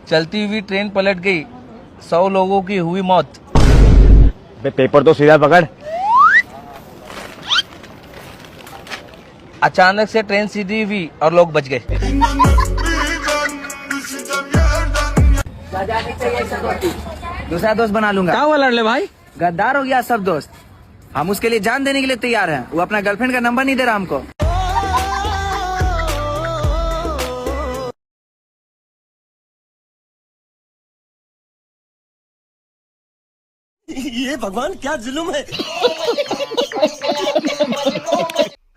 चलती हुई ट्रेन पलट गई, 100 लोगों की हुई मौत। पेपर तो सीधा पकड़। अचानक से ट्रेन सीधी हुई और लोग बच गए। दूसरा दोस्त बना लूंगा। क्या हुआ लड़ले भाई? गद्दार हो गया सब दोस्त। हम उसके लिए जान देने के लिए तैयार हैं। वो अपना गर्लफ्रेंड का नंबर नहीं दे रहा हमको। ये भगवान क्या जुल्म है।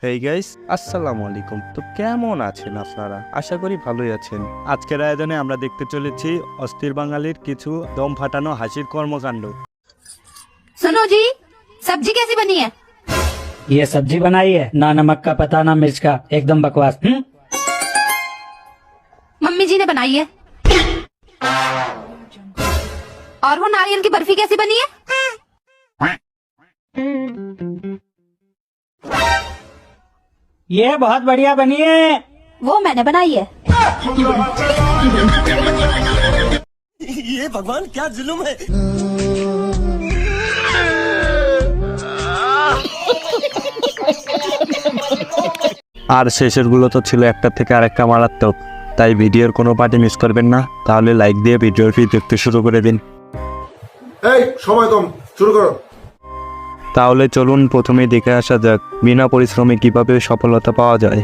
হেই গাইস, আসসালামু আলাইকুম। তো কেমন আছেন আপনারা? আশা করি ভালোই আছেন। আজকের আয়োজনে আমরা দেখতে চলেছি অস্থির বাঙালির কিছু দম ফাটানো হাসির কর্মকাণ্ড। सुनो जी, सब्जी कैसी बनी है? ये सब्जी बनाई है ना नमक का पता ना मिर्च का, एकदम बकवास। मम्मी जी ने बनाई है। और वो नारियल की बर्फी कैसी बनी है? ये बहुत बढ़िया बनी है। वो मैंने बनाई है। ये भगवान क्या जुल्म है। আর শেষের গুলো তো ছিল একটা থেকে আরেকটা মারাত্মক, তাই ভিডিওর কোনো পার্টি মিস করবেন না। তাহলে লাইক দিয়ে ভিডিওটি দেখতে শুরু করে দিন। এই সময় কম, শুরু করো। তাহলে চলুন প্রথমেই দেখে আসা যাক বিনা পরিশ্রমে কিভাবে সফলতা পাওয়া যায়।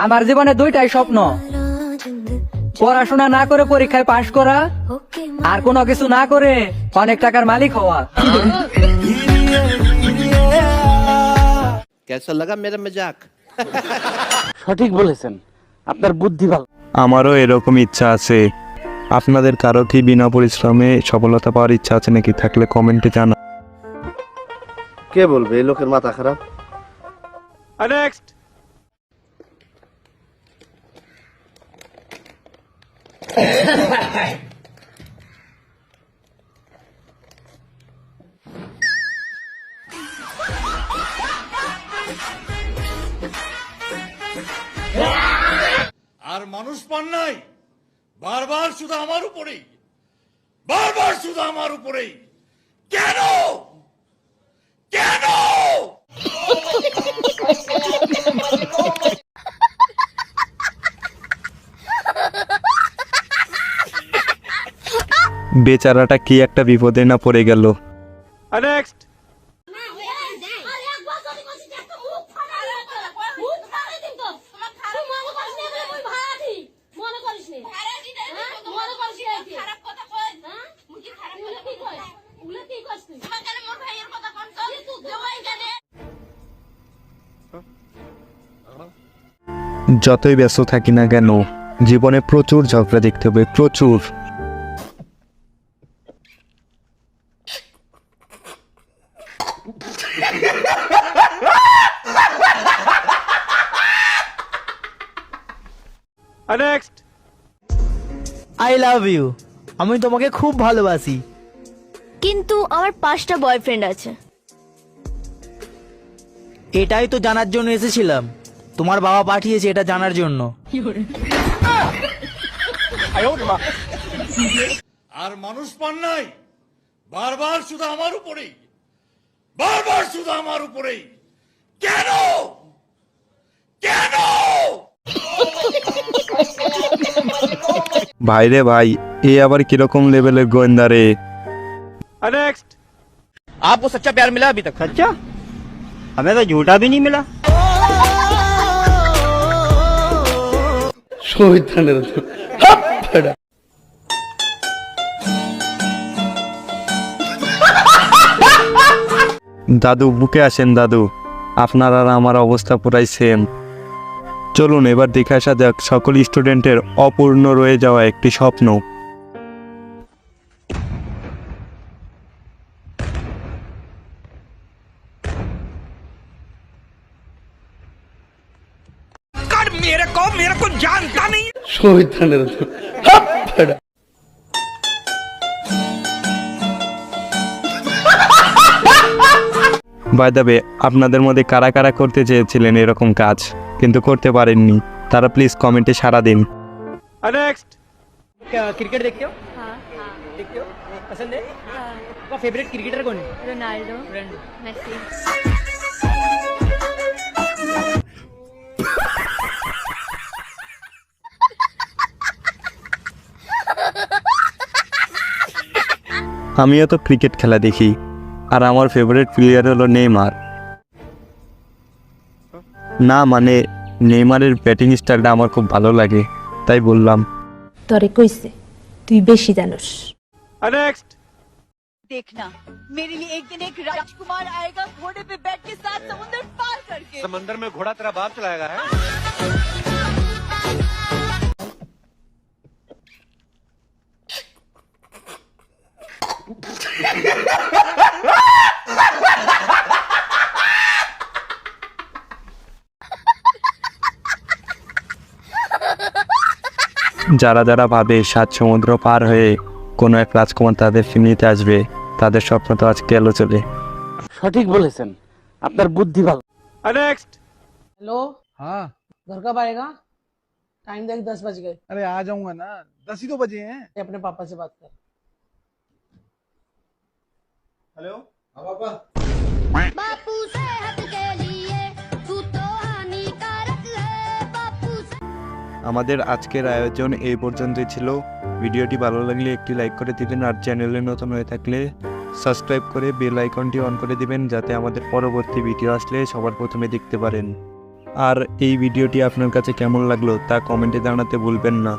আমার জীবনে দুইটাই স্বপ্ন, পড়াশোনা না করে পরীক্ষায় পাশ করা আর কোনো কিছু না করে অনেক টাকার মালিক হওয়া। कैसा लगा मेरा मजाक? সঠিক বলেছেন, আপনার বুদ্ধি ভালো। আমারও এরকম ইচ্ছা আছে। আপনাদের কারো কি বিনা পরিশ্রমে সফলতা পাওয়ার ইচ্ছা আছে নাকি? থাকলে কমেন্টে জানা। কে বলবে এই লোকের মাথা খারাপ? নেক্সট। আর মানুষ পান নাই, বারবার শুধু আমার উপরেই, বারবার শুধু আমার উপরেই। কেন কেন? বেচারাটা কি একটা বিপদে না পড়ে গেল। নেক্সট। যতই ব্যস্ত থাকি না কেন, জীবনে প্রচুর ঝগড়া দেখতে হবে, প্রচুর। নেক্সট। I love you. আমি তোমাকে খুব ভালোবাসি। কিন্তু আমার 5টা বয়ফ্রেন্ড আছে। এটাই তো জানার জন্য এসেছিলাম। তোমার বাবা পাঠিয়েছে এটা জানার জন্য। আর মানুষ পান নাই, বারবার শুধু আমার উপরেই, বারবার শুধু আমার উপরেই। কেন কেন? ভাই রে ভাই, এ আবার কিরকম লেভেলের গোয়েন্দা রে। নেক্সট। आपको सच्चा प्यार मिला अभी तक? सच्चा? हमें तो झूठा भी नहीं मिला। দাদু বুকে আসেন দাদু, আপনার আর আমার অবস্থা পুরাই সেম। চলুন এবার দেখে আসা যাক সকল স্টুডেন্টের অপূর্ণ রয়ে যাওয়া একটি স্বপ্ন। मेरे को जानता नहीं। বাই দ্য ওয়ে, আপনাদের মধ্যে কারা কারা করতে চেয়েছিলেন এরকম কাজ কিন্তু করতে পারেননি, তারা প্লিজ কমেন্টে সাড়া দিন। नेक्स्ट क्रिकेट देखते हो? हाँ देखते हो? पसंद है? आपका फेवरेट क्रिकेटर कौन है? रोनाल्डो मेसी আমিও তো ক্রিকেট খেলা দেখি আর আমার ফেভারিট প্লেয়ার হলো নেইমার। না মানে নেইমারের ব্যাটিং স্টাইলটা আমার খুব ভালো লাগে তাই বললাম। তোরে কইছে তুই বেশি জানোস नेक्स्ट देखना मेरे लिए एक दिन एक राजकुमार आएगा घोड़े पे बैठ के साथ समुद्र पार करके। समंदर में घोड़ा तेरा बाप चलाएगा है? যারা যারা ভাবে 7 সমুদ্র পার হয়ে কোনো এক রাজকুমার তাদের ফিরনিতে আসবে তাদের স্বপ্ন তো আজকে এলো চলে। সঠিক বলেছেন, আপনার বুদ্ধি ভালো। नेक्स्ट हेलो हाँ घर कब आएगा? टाइम देख 10 बज गए। अरे आ जाऊंगा ना, 10 ही तो बजे हैं। अपने पापा से बात कर। बापू सेहत के लिए तू तो हानिकारक है बापू আমাদের আজকের আয়োজন এই পর্যন্তই ছিল। ভিডিওটি ভালো লাগলে একটি লাইক করে দিবেন আর চ্যানেলে নতুন হয়ে থাকলে সাবস্ক্রাইব করে বেল আইকনটি অন করে দিবেন যাতে আমাদের পরবর্তী ভিডিও আসলে সবার প্রথমে দেখতে পারেন। আর এই ভিডিওটি আপনার কাছে কেমন লাগলো তা কমেন্টে জানাতে ভুলবেন না।